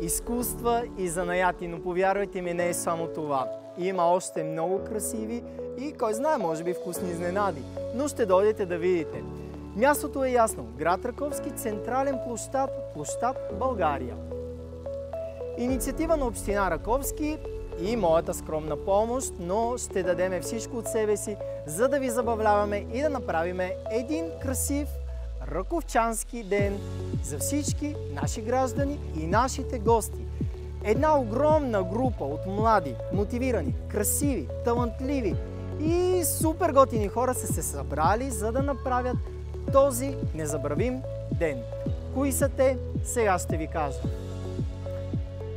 изкуства и занаяти, но повярвайте ми, не е само това. Има още много красиви и, кой знае, може би вкусни изненади, но ще дойдете да видите. Мястото е ясно. Град Раковски, централен площад България. Инициатива на община Раковски и моята скромна помощ, но ще дадем всичко от себе си, за да ви забавляваме и да направим един красив раковчански ден за всички наши граждани и нашите гости. Една огромна група от млади, мотивирани, красиви, талантливи и супер готини хора са се събрали, за да направят този незабравим ден. Кои са те? Сега ще ви кажа.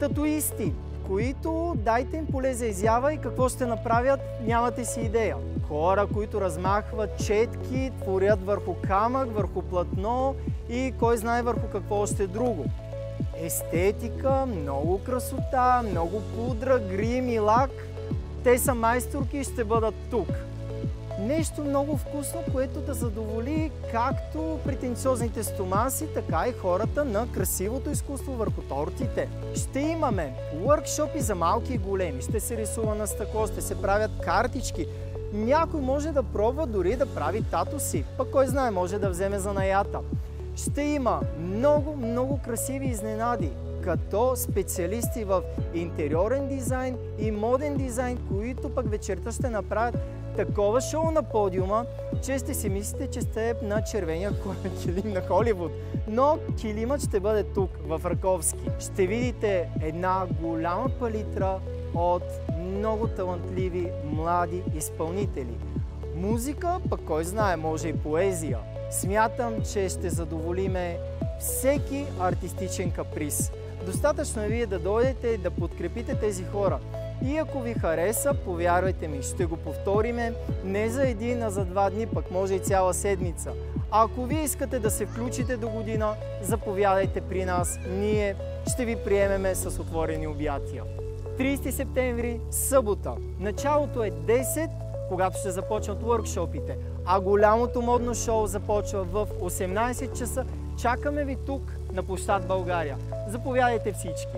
Татуисти, които дайте им поле за изява и какво ще направят, нямате си идея. Хора, които размахват четки, творят върху камък, върху платно и кой знае върху какво още друго. Естетика, много красота, много пудра, грим и лак. Те са майсторки и ще бъдат тук. Нещо много вкусно, което да задоволи както претенциозните стомаси, така и хората на красивото изкуство върху тортите. Ще имаме уъркшопи за малки и големи, ще се рисува на стъкло, ще се правят картички. Някой може да пробва дори да прави татуси, пък кой знае, може да вземе занаята. Ще има много красиви изненади, като специалисти в интериорен дизайн и моден дизайн, които пък вечерта ще направят такова шоу на подиума, че ще си мислите, че сте на червения килим на Холивуд. Но килимът ще бъде тук, в Раковски. Ще видите една голяма палитра от много талантливи млади изпълнители. Музика, пък кой знае, може и поезия. Смятам, че ще задоволиме всеки артистичен каприз. Достатъчно е вие да дойдете и да подкрепите тези хора. И ако ви хареса, повярвайте ми, ще го повториме не за един, а за 2 дни, пък може и цяла седмица. А ако вие искате да се включите до година, заповядайте при нас. Ние ще ви приемеме с отворени обятия. 30 септември, събота. Началото е 10, когато ще започнат уъркшопите, а голямото модно шоу започва в 18 часа. Чакаме ви тук на площад България. Заповядайте всички!